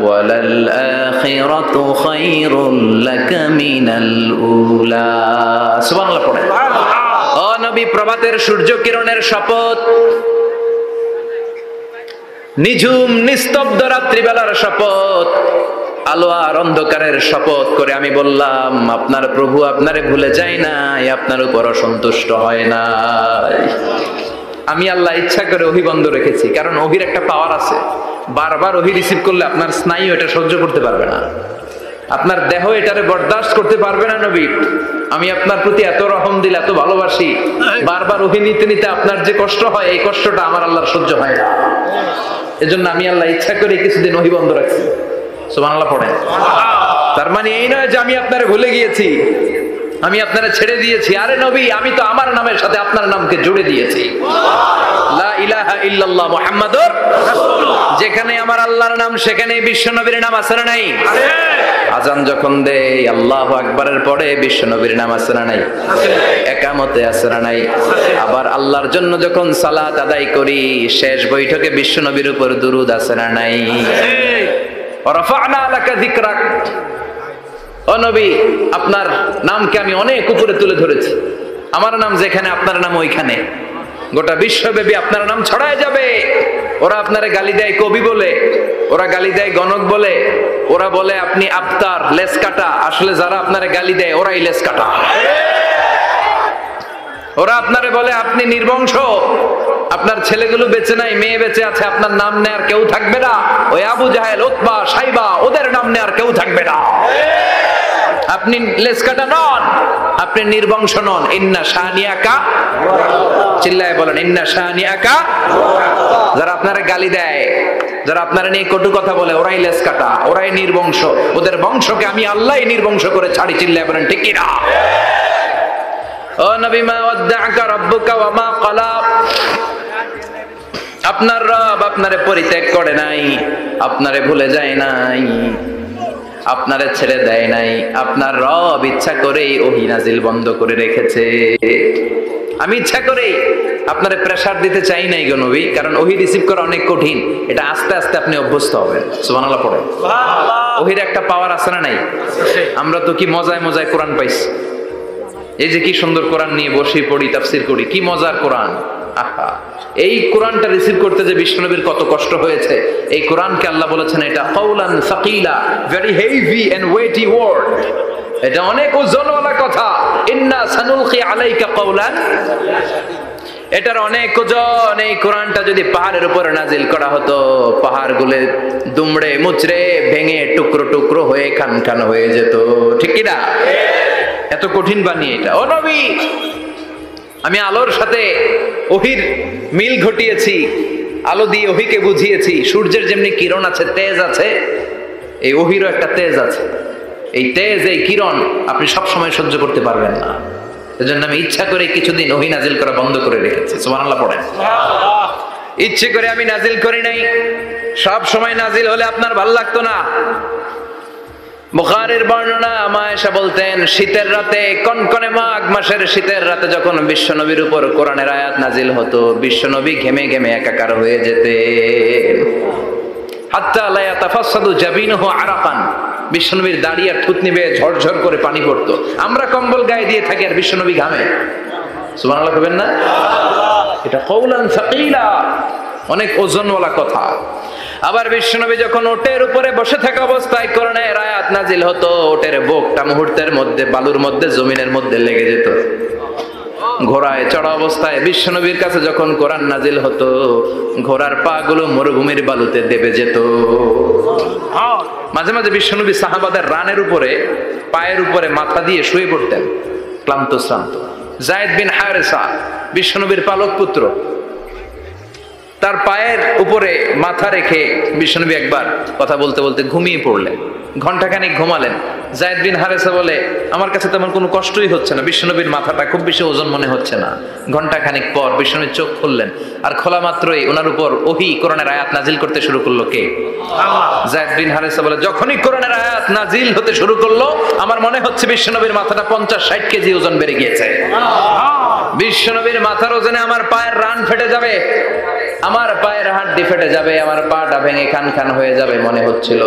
ওয়ালাল-আখিরাতু খায়রুল লাকা মিনাল উলা। সুবহানাল্লাহ পড়েন। ও নবী, প্রভাতের সূর্য কিরণের শপথ, নিঝুম নিস্তব্ধ রাত্রিবেলার শপথ, আলো আর অন্ধকারের শপথ করে আমি বললাম, আপনার প্রভু আপনারে ভুলে যায় নাই, আপনার উপর অসন্তুষ্ট হয় নাই। আমি আল্লাহ ইচ্ছা করে ওহী বন্ধ রেখেছি, কারণ ওহীর একটা পাওয়ার আছে। বারবার ওহী রিসিভ করলে আপনার স্নায়ু এটা সহ্য করতে পারবে না, আপনার দেহ এটারে বরদাস্ত করতে পারবে না। নবী, আমি আপনার প্রতি এত রহম দিল, এত ভালোবাসি, বারবার ওহী নিতে নিতে আপনার যে কষ্ট হয়, এই কষ্টটা আমার আল্লাহর সহ্য হয় না। এজন্য আমি আল্লাহ ইচ্ছা করে কিছুদিন ওহী বন্ধ রাখছি। সুবহানাল্লাহ পড়েন। তার মানে এই নয় যে আমি আপনারে ভুলে গিয়েছি, আমি আপনারা ছেড়ে দিয়েছি। আরে নবী, আমি তো আমার নামের সাথে আপনার নামকে জুড়ে দিয়েছি। লা ইলাহা ইল্লাল্লাহ মুহাম্মাদুর রাসূলুল্লাহ। যেখানে আমার আল্লাহর নাম, সেখানে বিশ্ব নবীর নাম আছে না নাই? আজান যখন দেই আল্লাহু আকবারের পরে বিশ্ব নবীর নাম আছে না নাই? একামতে আছে না নাই? আবার আল্লাহর জন্য যখন সালাত আদায় করি, শেষ বৈঠকে বিশ্ব নবীর উপর দুরূদ আছে না নাই? রাফা'না লাকা যিকরাক। ও নবী, আপনার নামকে আমি অনেক উপরে তুলে ধরেছি। আমার নাম যেখানে, আপনার নাম ওইখানে। গোটা বিশ্বব্যাপী আপনার নাম ছড়ায় যাবে। ওরা আপনারে গালি দেয় কবি বলে, ওরা গালি দেয় গণক বলে, ওরা বলে আপনি আফতার, লেস কাটা। আসলে যারা আপনারে গালি দেয় ওরাই লেস কাটা। ওরা আপনারে বলে আপনি নির্বংশ, আপনার ছেলেগুলো বেঁচে নাই, মেয়ে বেঁচে আছে, আপনার নাম নেয়ার কেউ থাকবে না। ওই আবু জাহেল, উতবা, সাইবা, ওদের নাম নেয়ার কেউ থাকবে না। আপনি লেসকাটা নন, আপনি নির্বংশ নন। ইন্না শানিয়াকা, চিল্লায় বলেন ইন্না শানিয়াকা। যারা আপনারা গালি দেয়, যারা আপনারা নিয়ে কটু কথা বলে, ওরাই লেসকাটা, ওরাই নির্বংশ। ওদের বংশকে আমি আল্লাহই নির্বংশ করে ছাড়ি। চিল্লায় বলেন ঠিক কি না? ও নবী, মা ওয়াদ্দাআকা রাব্বুকা ওয়া মা ক্বালা। আপনার রব আপনারে পরিত্যাগ করে নাই, আপনারে ভুলে যায় নাই, আপনারে ছেড়ে দেয় নাই। আপনার রব ইচ্ছা করেই ওহী নাজিল বন্ধ করে রেখেছে। আমি ইচ্ছা করেই আপনারে প্রেসার দিতে চাই নাই গো নবী, কারণ ওহী রিসিভ করা অনেক কঠিন। এটা আস্তে আস্তে আপনি অভ্যস্ত হবেন। সুবহানাল্লাহ পড়ে। ওহীর একটা পাওয়ার আছে না নাই? আমরা তো কি মজায় মজায় কোরআন পাইছি। এই যে কি সুন্দর কোরআন নিয়ে বসে পড়ি, তাফসীর করি, কি মজার কোরআন। আহা, এই কোরআনটা রিসিভ করতে যে বিশ্বনবীর কত কষ্ট হয়েছে। এই কোরআনকে আল্লাহ বলেছেন এটা কাউলান সাকিলা, very heavy and weighty word. এটা অনেক ওজনওয়ালা কথা। ইন্না সানুলকি আলাইকা কাউলান, এটার অনেক ওজন। এই কোরআনটা যদি পাহাড়ের উপর নাজিল করা হতো, পাহাড়গুলো দুমড়ে মুচড়ে ভেঙে টুকরো টুকরো হয়ে খান খান হয়ে যেত। ঠিক কি না? এত কঠিন বানিয়ে এটা। ও নবী, আমি আলোর সাথে ওহীর মিল ঘটিয়েছি, আলো দিয়ে ওহীকে বুঝিয়েছি। সূর্যের যেমনি কিরণ আছে, তেজ আছে, এই ওহীরও একটা তেজ আছে। এই তেজ, এই কিরণ আপনি সব সময় সহ্য করতে পারবেন না। এজন্য আমি ইচ্ছা করে কিছুদিন ওহী নাজিল করা বন্ধ করে রেখেছি। সুবহানাল্লাহ পড়েন। ইচ্ছে করে আমি নাজিল করি নাই। সব সময় নাজিল হলে আপনার ভালো লাগতো না। বুখারীর বর্ণনা, আয়েশা বলতেন শীতের রাতে, কনকনে মাঘ মাসের শীতের রাতে যখন বিশ্বনবীর উপর কোরআনের আয়াত নাজিল হতো, বিশ্বনবী ঘেমে ঘেমে একাকার হয়ে যেতেন। হাত্তা লা ইয়াতাফাসসাদু জাবিনুহু আরাকান, বিশ্বনবীর দাড়ি আর থুতনি বেয়ে ঝরঝর করে পানি পড়তো। আমরা কম্বল গায়ে দিয়ে থাকি আর বিশ্বনবী ঘামে। সুবহানাল্লাহ বলবেন না? এটা কাউলান সাকিলা, অনেক ওজনওয়ালা কথা। আবার বিশ্বনবী যখন ওটের উপরে বসে থাকা অবস্থায় কোরআনের আয়াত নাজিল হতো, ওটের বুকটা মুহূর্তের মধ্যে বালুর মধ্যে, জমিনের মধ্যে লেগে যেত। ঘোড়ায় চড়া অবস্থায় বিশ্বনবীর কাছে যখন কোরআন নাজিল হতো, ঘোড়ার পা গুলো মরুভূমির বালুতে দেবে যেত। মাঝে মাঝে বিশ্বনবী সাহাবাদের রানের উপরে, পায়ের উপরে মাথা দিয়ে শুয়ে পড়তেন, ক্লান্ত শ্রান্ত। যায়েদ বিন হারেসা, বিশ্বনবীর পালক পুত্র, তার পায়ের উপরে মাথা রেখে বিশ্বনবী একবার কথা বলতে বলতে ঘুমিয়ে পড়লেন। ঘন্টাখানিক ঘুমালেন। যায়েদ বিন হারেসা বলে, আমার কাছে তেমন কোনো কষ্টই হচ্ছে না, বিশ্বনবীর মাথাটা খুব বেশি ওজন মনে হচ্ছে না। ঘন্টাখানিক পর বিশ্বনবী চোখ খুললেন, আর খোলা মাত্রই ওনার উপর ওহী কোরআনের আয়াত নাজিল করতে শুরু করলো। কে? আল্লাহ। যায়েদ বিন হারেসা বলে, যখনই কোরআনের আয়াত নাজিল হতে শুরু করলো, আমার মনে হচ্ছে বিশ্বনবীর মাথাটা 50-60 কেজি ওজন বেড়ে গিয়েছে। বিশ্বনবীর মাথার ওজনে আমার পায়ের রান ফেটে যাবে। আমার পায়ের হাড়টি ফেটে যাবে, আমার পাটা ভেঙে খান খান হয়ে যাবে মনে হচ্ছিল।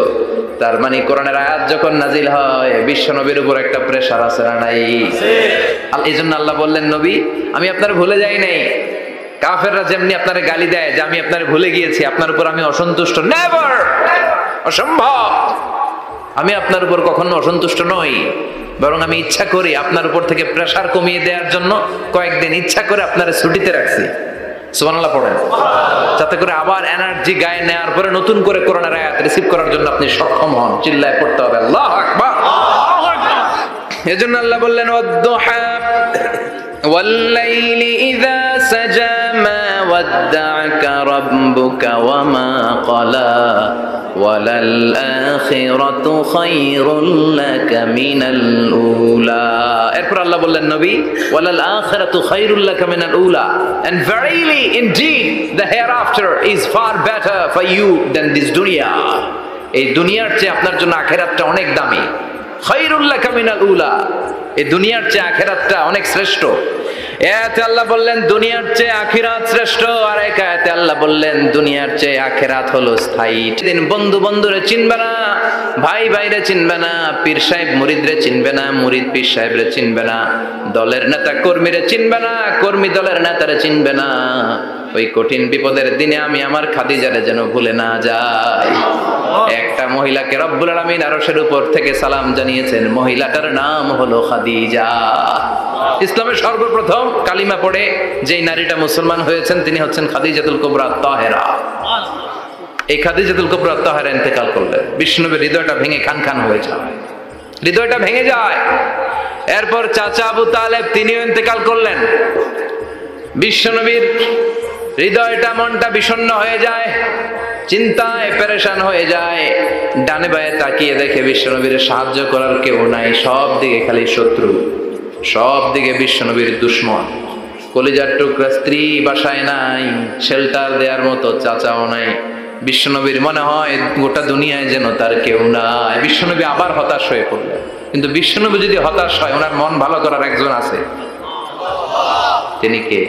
তার মানে কোরআনের আয়াত যখন নাজিল হয় বিশ্ব নবীর উপর একটা প্রেসার আছে না নাই? এই জন্য আল্লাহ বললেন, নবী আমি আপনার ভুলে যাই নাই। কাফেররা যেমনি আপনার গালি দেয় যে আমি আপনার ভুলে গিয়েছি, আপনার উপর আমি অসন্তুষ্ট, নেভার, অসম্ভব। আমি আপনার উপর কখনো অসন্তুষ্ট নই, বরং আমি ইচ্ছা করি আপনার উপর থেকে প্রেসার কমিয়ে দেওয়ার জন্য কয়েকদিন ইচ্ছা করে আপনার ছুটিতে রাখছি। সুবহানাল্লাহ পড়েন, যাতে করে আবার এনার্জি গায়ে নেওয়ার পরে নতুন করে কোরআনের আয়াত রিসিভ করার জন্য আপনি সক্ষম হন। চিল্লায় পড়তে হবে আল্লাহু আকবার। এজন্য আল্লাহ বললেন, ওয়াদ-দুহা ওয়াল-লাইলি ইযা সাজা মা ওয়াদ্দা'আকা রাব্বুকা ওয়া মা ক্বালা ওয়ালাল আখিরাতু খায়রুল লাকা মিনাল উলা। এরপর আল্লাহ বললেন, নবী ওয়ালাল আখিরাতু খায়রুল লাকা মিনাল উলা, and verily indeed the hereafter is far better for you than this dunya. এই দুনিয়ার চেয়ে আপনার জন্য আখিরাতটা অনেক দামি। খায়রুল লাকা মিনাল উলা, এই দুনিয়ার চেয়ে আখিরাতটা অনেক শ্রেষ্ঠ। এতে আল্লাহ বললেন দুনিয়ার চেয়ে আখিরাত শ্রেষ্ঠ, আর এক আয়াতে আল্লাহ বললেন দুনিয়ার চেয়ে আখিরাত হলো স্থায়ী। দিন বন্ধু বন্ধুরে চিনবে না, ভাই ভাইরে চিনবে না, পীর সাহেব মুরিদরে চিনবে না, মুরিদ পীর সাহেবরে চিনবে না, দলের নেতা কর্মীরে চিনবে না, কর্মী দলের নেতারে চিনবে না। ওই কঠিন বিপদের দিনে আমি আমার খাদিজারে যেন ভুলে না যাই। একটা মহিলাকে রব্বুল আলামিন আরশের উপর থেকে সালাম জানিয়েছেন, মহিলাটার নাম হলো খাদিজা। ইসলামের সর্বপ্রথম কালিমা পড়ে যেই নারীটা মুসলমান হয়েছেন তিনি হচ্ছেন খাদিজাতুল কুবরা তাহেরা। এই খাদিজাতুল কুবরা তাহেরা ইন্তেকাল করলেন, বিষ্ণুনবীর হৃদয়টা ভেঙে খান খান হয়ে যায়, হৃদয়টা ভেঙে যায়। এরপর চাচা আবু তালেব তিনিও ইন্তেকাল করলেন, বিশ্বনবীর হৃদয়টা মনটা বিষণ্ণ হয়ে যায়, চিন্তায় পেরেশান হয়ে যায়। ডানে বায়ে তাকিয়ে দেখে বিশ্বনবীর সাহায্য করার কেউ নাই, সব দিকে খালি শত্রু, সব দিকে বিশ্বনবীর দুশ্মন। কলিজার টুকরা স্ত্রী বাসায় নাই, শেল্টার দেওয়ার মতো চাচাও নাই। বিশ্বনবীর মনে হয় গোটা দুনিয়ায় যেন তার কেউ নাই। বিশ্বনবী আবার হতাশ হয়ে পড়লেন, কিন্তু বিশ্বনবী যদি হতাশ হয় ওনার মন ভালো করার একজন আছে, তিনি কে?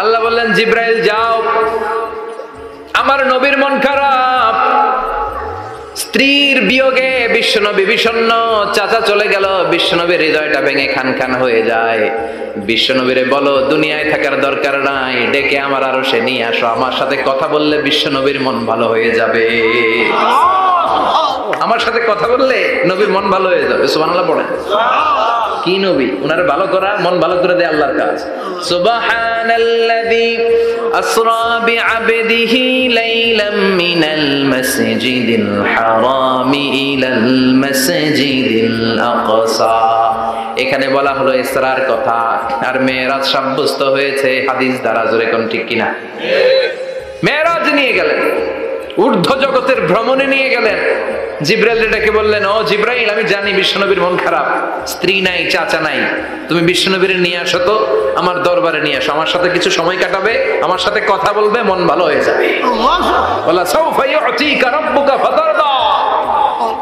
আল্লাহ বললেন, জিব্রাইল যাও, আমার নবীর মন খারাপ, স্ত্রীর বিয়োগে বিশ্বনবী বিষণ্ণ, চাচা চলে গেল, বিশ্বনবীর হৃদয়টা ভেঙে খান খান হয়ে যায়। বিশ্বনবীরে বলো দুনিয়ায় থাকার দরকার নাই, ডেকে আমার আরশে নিয়ে আসো, আমার সাথে কথা বললে বিশ্বনবীর মন ভালো হয়ে যাবে। আমার সাথে কথা বললে নবীর মন ভালো হয়ে যাবে। সুবহানাল্লাহ পড়েন। কি নবী? উনারে ভালো করা, মন ভালো করে দেয় আল্লাহর কাজ। সুবহানাল্লাযী আসরা বিআবদিহি লাইলাম মিনাল মাসজিদিল হারামি ইলাল মাসজিদিল আকসা। এখানে বলা হলো ইসরার কথা, আর মেরাজ সাব্যস্ত হয়েছে হাদিস দ্বারা। জোরে কোন ঠিক কিনা? মেরাজ নিয়ে গেলেন, ঊর্ধ্ব জগতের ভ্রমণে নিয়ে গেলেন। জিব্রাইল ডেকে বললেন, ও জিব্রাইল, আমি জানি বিশ্বনবীর মন খারাপ, স্ত্রী নাই, চাচা নাই, তুমি বিশ্বনবীর নিয়ে আসো তো, আমার দরবারে নিয়ে আসো, আমার সাথে কিছু সময় কাটাবে, আমার সাথে কথা বলবে, মন ভালো হয়ে যাবে। ওয়ালা সাউফা ইউতিকা রাব্বুকা ফাতারদা।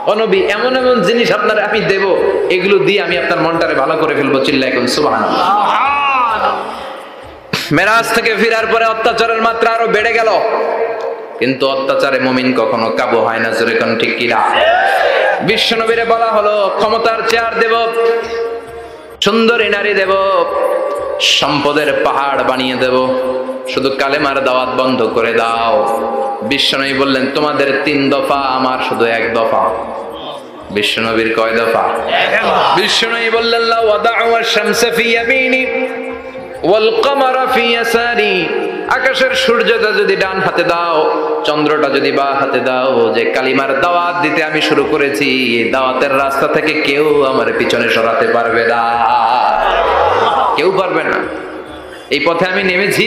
ও নবী, এমন এমন জিনিস আপনার আমি দেব, এগুলো দিয়ে আমি আপনার মনটারে ভালো করে ফেলবো। চিল্লায় কোন সুবহানাল্লাহ। মেরাজ থেকে ফেরার পরে অত্যাচারের মাত্রা আরো বেড়ে গেল, কিন্তু অত্যাচারে মুমিন কখনো কাবু হয় না। জোরে কোন ঠিক কিনা? বিশ্বনবীরে বলা হলো, ক্ষমতার চেয়ার দেব, সুন্দরী নারী দেব, সম্পদের পাহাড় বানিয়ে দেব, শুধু কালেমার দাওয়াত বন্ধ করে দাও। বিশ্বনবী বললেন, তোমাদের 3 দফা, আমার শুধু 1 দফা। বিশ্বনবীর কয় দফা? বিশ্বনবী বললেন, লা ওয়াদা'u আশ-শামসা ফি ইয়ামিনি ওয়াল কামারা ফি ইয়াসারি। আকাশের সূর্যটা যদি ডান হাতে দাও, চন্দ্রটা যদি বাঁ হাতে দাও, যে কালিমার দাওয়াত দিতে আমি শুরু করেছি, এই দাওয়াতের রাস্তা থেকে কেউ আমার পিছনে সরাতে পারবে না, কেউ পারবে না। এই পথে আমি নেমেছি,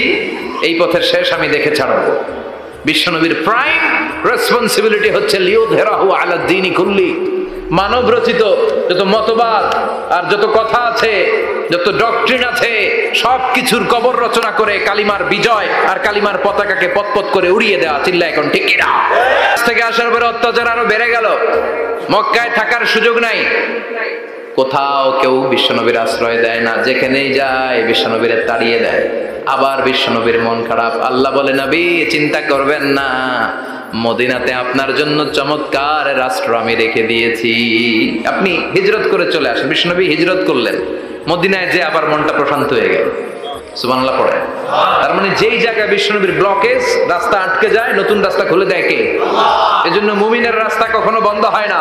এই পথের শেষ আমি দেখে ছাড়বো। বিশ্বনবীর প্রাইম রেসপন্সিবিলিটি হচ্ছে লিউযহিরাহু আলা দ্বীনি কুল্লি। মানব রচিত যত মতবাদ আর যত কথা আছে, যত ডক্ট্রিন আছে, সবকিছুর কবর রচনা করে কালিমার বিজয় আর কালিমার পতাকাকে পতপত করে উড়িয়ে দেওয়া। চিল্লা এখন ঠিক কিনা? থেকে আসার পরে অত্যাচার আরো বেড়ে গেল, মক্কায় থাকার সুযোগ নাই, কোথাও কেউ বিশ্বনবীর আশ্রয় দেয় না, যেখানেই যায় বিশ্বনবীরে তাড়িয়ে দেয়। আবার বিশ্বনবীর মন খারাপ। আল্লাহ বলে, নবী চিন্তা করবেন না, মদিনাতে আপনার জন্য চমৎকার রাষ্ট্র আমি রেখে দিয়েছি, আপনি হিজরত করে চলে আসেন। বিশ্বনবী হিজরত করলেন, মদিনায় যে আবার মনটা প্রশান্ত হয়ে গেল। সুবহানাল্লাহ পড়ে। তার মানে যেই জায়গায় বিশ্বনবীর ব্লকেজ, রাস্তা আটকে যায়, নতুন রাস্তা খুলে দেয় কে? এজন্য মুমিনের রাস্তা কখনো বন্ধ হয় না।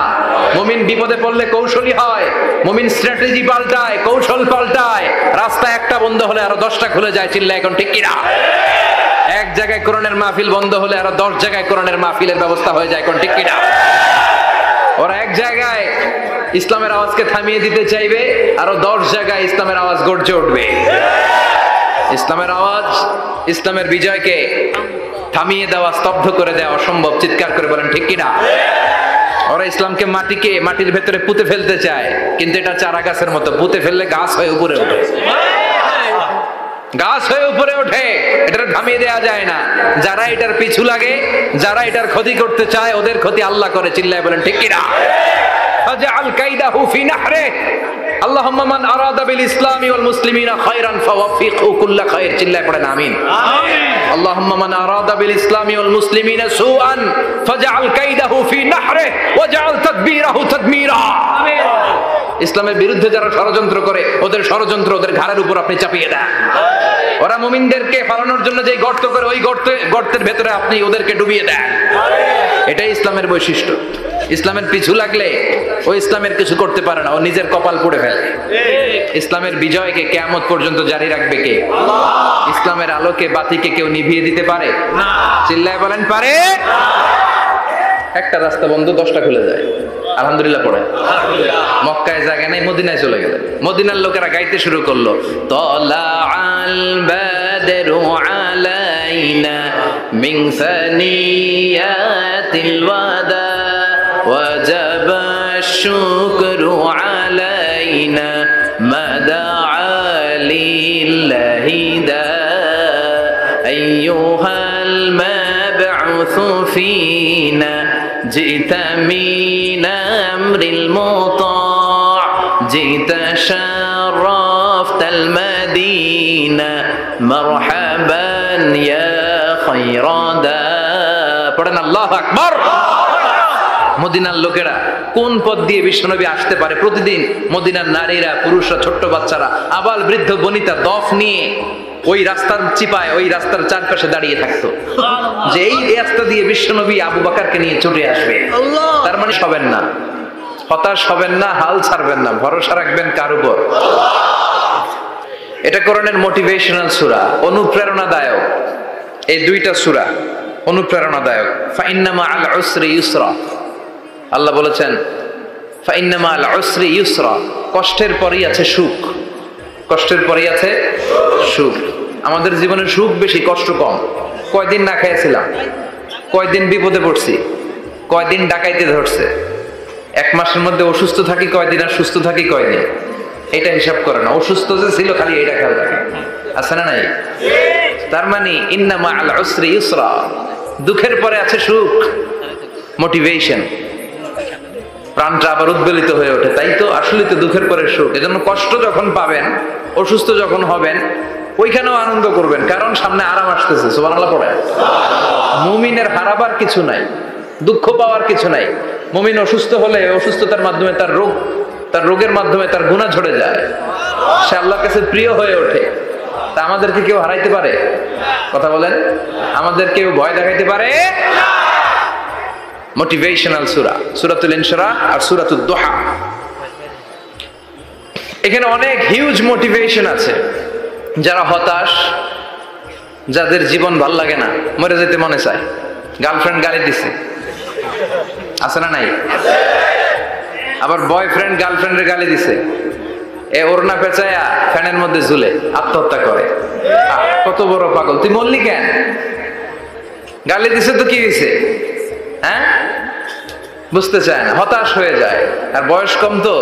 মুমিন বিপদে পড়লে কৌশলী হয়, মুমিন স্ট্র্যাটেজি পাল্টায়, কৌশল পাল্টায়। রাস্তা একটা বন্ধ হলে আরো 10টা খুলে যায়। চিল্লা এখন ঠিক কিনা? এক জায়গায় কোরআনের মাহফিল বন্ধ হলে আরো 10 জায়গায় কোরআনের মাহফিলের ব্যবস্থা হয়ে যায়। এখন ঠিক কিনা? ওরা এক জায়গায় ইসলামের আওয়াজকে থামিয়ে দিতে চাইবে, আরো 10 জায়গায় ইসলামের আওয়াজ গর্জে উঠবে। ইসলামের আওয়াজ, ইসলামের বিজয়কে থামিয়ে দেওয়া, স্তব্ধ করে দেওয়া অসম্ভব। চিৎকার করে বলেন ঠিক কিনা? ওরা ইসলামকে মাটির ভেতরে পুঁতে ফেলতে চায়, কিন্তু এটা চারা গাছের মতো, পুঁতে ফেললে গাছ হয়ে উপরে ওঠে, গাছ হয়ে উপরে ওঠে, এটা থামিয়ে দেওয়া যায় না। যারা এটার পিছু লাগে, যারা এটার ক্ষতি করতে চায়, ওদের ক্ষতি আল্লাহ করে। চিল্লায় বলেন ঠিক কিনা? ফাজআল কাইদাহু ফি নাহরে, আল্লাহুম্মা মান আরাদা বিল ইসলামি ওয়াল মুসলিমিনা খায়রান ফাওয়াফিকহু কুল্লা খায়র। চিল্লায় পড়েন আমিন। আল্লাহুম্মা মান আরাদা বিল ইসলামি ওয়াল মুসলিমিনা সুআন ফাজআল কাইদাহু ফি নাহরে ওয়াজআল তাদবীরাহু তাদমীরা। আমিন। ইসলামের বিরুদ্ধে যারা ষড়যন্ত্র করে, ওদের ষড়যন্ত্র ওদের ঘাড়ের উপর আপনি চাপিয়ে দেন। ওরা মুমিনদেরকে ফালানোর জন্য যে গর্ত করে, ওই গর্তের ভেতরে আপনি ওদেরকে ডুবিয়ে দেন। এটাই ইসলামের বৈশিষ্ট্য। ইসলামের পিছু লাগলে ও ইসলামের কিছু করতে পারে না, ও নিজের কপাল পুড়ে ফেলে। ইসলামের বিজয়কে কিয়ামত পর্যন্ত জারি রাখবে কে? ইসলামের আলোকে, বাতিকে কেউ নিভিয়ে দিতে পারে না? চিল্লায় বলেন পারে? একটা রাস্তা বন্ধ, 10টা খুলে যায়। আলহামদুলিল্লাহ পড়ে। মক্কায় জায়গা নেই, মদিনায় চলে গেলেন। মদিনার লোকেরা গাইতে শুরু করলো, তলা আল বাদরু আলাইনা মিন সানিয়াতিল ওয়াদা ওয়াজাবা শুকরু আলাইনা মাদা লিল্লাহি দা আইয়ুহাল মাবউসু ফিনা জিতা মিন আমরিল মুতা' জিতা শারাফতাল মাদিনা মারহাবান ইয়া খায়রাদা। পড়েন আল্লাহু আকবার। মদিনার লোকেরা কোন পথ দিয়ে বিশ্বনবী আসতে পারে? প্রতিদিন মদিনার নারীরা, পুরুষরা, ছোট্ট বাচ্চারা, আবাল বৃদ্ধ বনিতা দফ নিয়ে ওই রাস্তার চিপায়, ওই রাস্তার চারপাশে দাঁড়িয়ে থাকতো, যে এই রাস্তা দিয়ে বিশ্বনবী আবু বকরকে নিয়ে ছুটে আসবে। তার মানে হবেন না, হতাশ হবেন না, হাল ছাড়বেন না, ভরসা রাখবেন কার উপর? এটা কোরআনের মোটিভেশনাল সূরা, অনুপ্রেরণাদায়ক। এই দুইটা সূরা অনুপ্রেরণাদায়ক। ফাইন্না মাআল উসরি ইউসরা, আল্লাহ বলেছেন ফাইন্না মাআল উসরি ইউসরা, কষ্টের পরেই আছে সুখ, কষ্টের পরেই আছে সুখ। আমাদের জীবনে সুখ বেশি, কষ্ট কম। কয়দিন না খেয়েছিলাম, কয়দিন বিপদে পড়ছি, কয়দিন ডাকাইতে ধরছে, 1 মাসের মধ্যে অসুস্থ থাকি কয়দিন, আর সুস্থ থাকি কয়দিন, এটা হিসাব করে না। অসুস্থ যে ছিল খালি এটা খেয়াল রাখে, আছে না নাই? তার মানে ইন্না মাআল উসরি ইউসরা, দুঃখের পরে আছে সুখ, মোটিভেশন। প্রাণটা আবার উদ্বেলিত হয়ে ওঠে, তাই তো আসলে তো দুঃখের পরে সুখ। এজন্য কষ্ট যখন পাবেন, অসুস্থ যখন হবেন, ওইখানেও আনন্দ করবেন, কারণ সামনে আরাম আসতেছে। সুবহানাল্লাহ পড়ে। মুমিনের হারাবার কিছু নাই, দুঃখ পাওয়ার কিছু নাই। মুমিন অসুস্থ হলে অসুস্থতার মাধ্যমে তার রোগের মাধ্যমে তার গুনাহ ঝরে যায়, সে আল্লাহর কাছে প্রিয় হয়ে ওঠে। তা আমাদেরকে কেউ হারাইতে পারে? কথা বলেন, আমাদের কেউ ভয় দেখাইতে পারে? মোটিভেশনাল সূরা, সূরাতুল ইনশিরাহ আর সূরাতুদ দুহা। এখানে অনেক হিউজ মোটিভেশন আছে। যারা হতাশ, যাদের জীবন ভাল লাগে না, মরে যেতে মনে চায়, গার্লফ্রেন্ড গালি দিছে, আছে না নাই? আবার বয়ফ্রেন্ড গার্লফ্রেন্ডের গালি দিছে, এ ওড়না পেঁচায়া ফ্যানের মধ্যে ঝুলে আত্মহত্যা করে। কত বড় পাগল, তুই মরলি কেন? গালি দিছে তো কি হয়েছে? হ্যাঁ, বুঝতে চায় না, হতাশ হয়ে যায়। আর বয়স কম তো,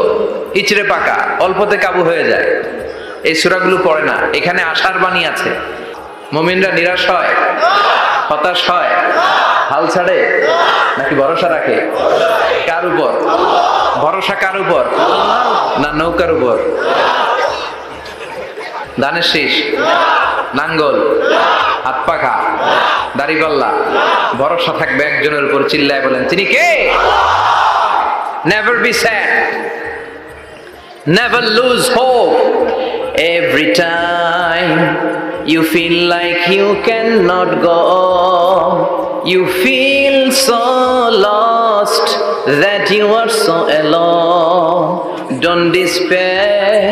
ইচড়ে পাকা, অল্পতে কাবু হয়ে যায়। এই সূরাগুলো পড়ে না। এখানে আশার বাণী আছে। মুমিনরা নিরাশ হয়, হতাশ হয়, হাল ছাড়ে নাকি ভরসা রাখে? কার উপর ভরসা? কার উপর? না নৌকার উপর? ধানের শীষ নাঙ্গল, হাত পাখা, দাড়িপাল্লা, ভরসা থাকবে একজনের উপর। চিল্লায় বলেন তিনি কে? Never be sad, never lose hope. Every time you feel like you cannot go, you feel so lost that you are so alone. Don't despair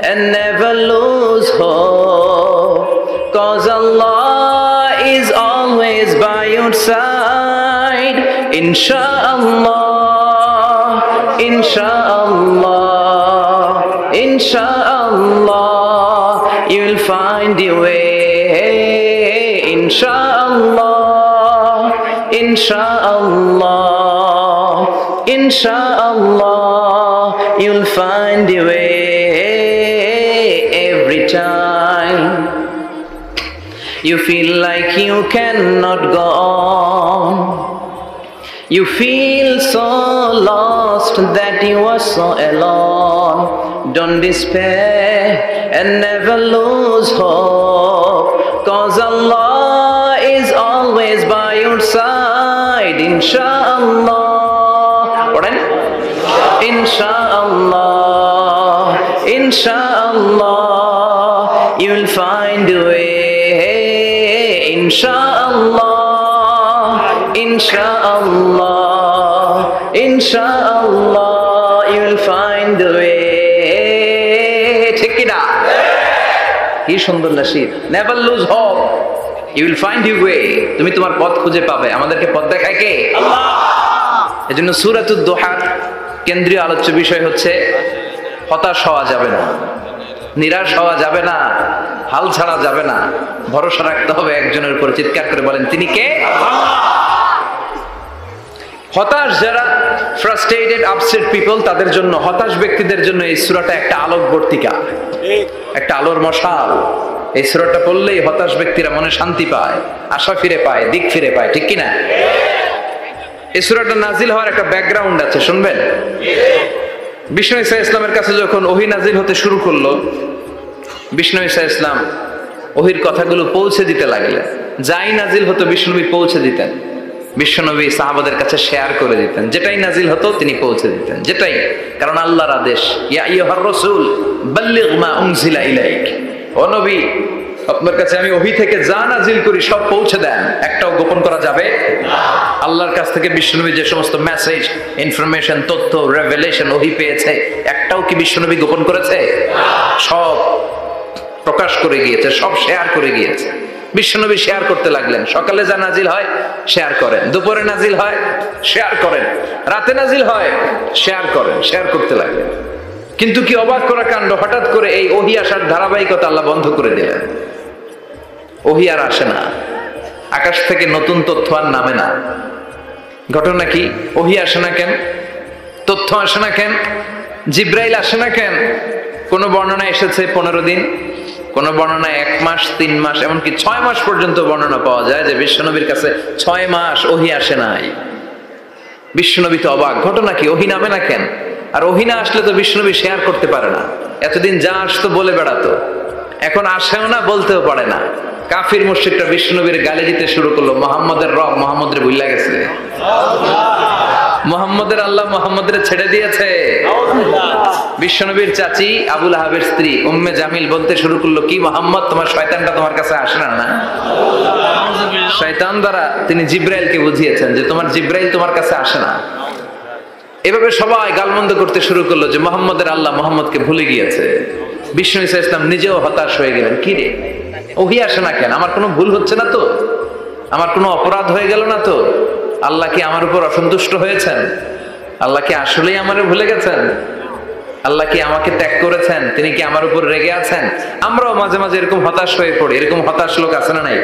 and never lose hope, 'cause Allah is always by your side. Inshallah, inshallah, inshallah, you'll find your way. Inshallah, inshallah, inshallah, you'll find your way. Every time you feel like you cannot go on, you feel so lost that you are so alone. Don't despair and never lose hope, 'cause Allah is always by your side. Inshallah, inshallah, inshallah, you'll find a way. Inshallah, inshallah, inshallah, you'll find a way. ঠিক কি না? কি সুন্দর nasheed. Never lose hope, you will find your way. তুমি তোমার পথ খুঁজে পাবে। আমাদেরকে পথ দেখায় কে? আল্লাহ। এজন্য সূরাতুদ দুহার কেন্দ্রীয় আলোচ্য বিষয় হচ্ছে হতাশ হওয়া যাবে না, নিরাশ হওয়া যাবে না, হাল ছাড়া যাবে না, ভরসা রাখতে হবে একজনের উপর। চিৎকার করে বলেন তিনি কে? হতাশ যারা, ফ্রাস্ট্রেটেড আপসেট পিপল, তাদের জন্য, হতাশ ব্যক্তিদের জন্য এই সূরাটা একটা আলোকবর্তিকা, একটা আলোর মশাল। এই সূরাটা পড়লেই হতাশ ব্যক্তিরা মনে শান্তি পায়, আশা ফিরে পায়, দিক ফিরে পায়। ঠিক কিনা? এই সূরাটা নাজিল হওয়ার একটা ব্যাকগ্রাউন্ড আছে, শুনবেন? বিষ্ণু ঈসা ইসলামের কাছে যখন ওহী নাজিল হতে শুরু করলো, বিষ্ণু ঈসা ইসলাম ওহীর কথাগুলো পৌঁছে দিতে লাগলেন। যাই নাজিল হতো বিষ্ণুনবী পৌঁছে দিতেন। বিশ্বনবী সাহাবাদের কাছে শেয়ার করে দিতেন, যেটাই নাজিল হতো তিনি পৌঁছে দিতেন, যেটাই, কারণ আল্লাহর আদেশ, ইয়া আইয়ুহার রাসূল বাল্লিগ মা উনজিলা ইলাইক। ও নবী, আপনার কাছে আমি ওহী থেকে যা নাজিল করি সব পৌঁছে দেন, একটাও গোপন করা যাবে না। আল্লাহর কাছ থেকে বিশ্বনবী যে সমস্ত মেসেজ, ইনফরমেশন, তথ্য, রেভেলেশন ওহী পেয়েছে, একটাও কি বিশ্বনবী গোপন করেছে? সব প্রকাশ করে গিয়েছে, সব শেয়ার করে গিয়েছে। বিশ্বনবী শেয়ার করতে লাগলেন। সকালে যা নাজিল হয় শেয়ার করেন, দুপুরে নাজিল হয় শেয়ার করেন, রাতে নাজিল হয় শেয়ার করেন, শেয়ার করতে লাগলেন। কিন্তু কি অবাক করা কাণ্ড, হঠাৎ করে এই ওহী আসার ধারাবাহিকতা আল্লাহ বন্ধ করে দিলেন। ওহী আর আসে না, আকাশ থেকে নতুন তথ্য আর নামে না। ঘটনা কি? ওহী আসে না কেন? তথ্য আসে না কেন? জিব্রাইল আসে না কেন? কোন বর্ণনা এসেছে 15 দিন, কোন বর্ণনা 1 মাস, 3 মাস, এমনকি 6 মাস পর্যন্ত বর্ণনা পাওয়া যায় যে বিশ্বনবীর কাছে 6 মাস ওহী আসে নাই। বিশ্বনবী তো অবাক, ঘটনা কি? ওহী নামে না কেন? আর ওহী না আসলে তো বিশ্বনবী শেয়ার করতে পারে না। এতদিন যা আসতো বলে বেড়াতো, এখন আসেও না, বলতেও পারে না। কাফির মুশরিকরা বিশ্বনবীর গালি দিতে শুরু করলো, মুহাম্মদের রব মুহাম্মদের ভুইলা গেছে, মুহাম্মদের আল্লাহ মুহাম্মদের ছেড়ে দিয়েছে। বিশ্বনবীর চাচি আবু লাহাবের স্ত্রী উম্মে জামিল বলতে শুরু করলো, কি মুহাম্মদ, তোমার শয়তানটা তোমার কাছে আসে না? না, শয়তান দ্বারা তিনি জিব্রাইলকে বুঝিয়েছেন যে তোমার জিব্রাইল তোমার কাছে আসে না। এভাবে সবাই গালমন্দ করতে শুরু করলো যে মুহাম্মদের আল্লাহ মুহাম্মদকে ভুলে গিয়েছে। বিষ্ণু ঈসা ইসলাম নিজেও হতাশ হয়ে গেলেন। কি রে, ওহী আসে না কেন? আমার কোনো ভুল হচ্ছে না তো? আমার কোনো অপরাধ হয়ে গেল না তো? আল্লাহ কি আমার উপর অসন্তুষ্ট হয়েছেন? আল্লাহ কি আসলেই আমারে ভুলে গেছেন? আল্লাহ কি আমাকে ত্যাগ করেছেন? তিনি কি আমার উপর রেগে আছেন? আমরাও মাঝে মাঝে এরকম হতাশ হয়ে পড়ি। এরকম হতাশ লোক আছে না নাই?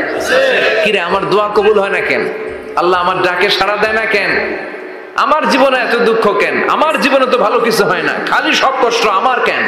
কিরে, আমার দোয়া কবুল হয় না কেন? আল্লাহ আমার ডাকে সাড়া দেয় না কেন? আমার জীবনে এত দুঃখ কেন? আমার জীবনে তো ভালো কিছু হয় না, খালি সব কষ্ট আমার কেন?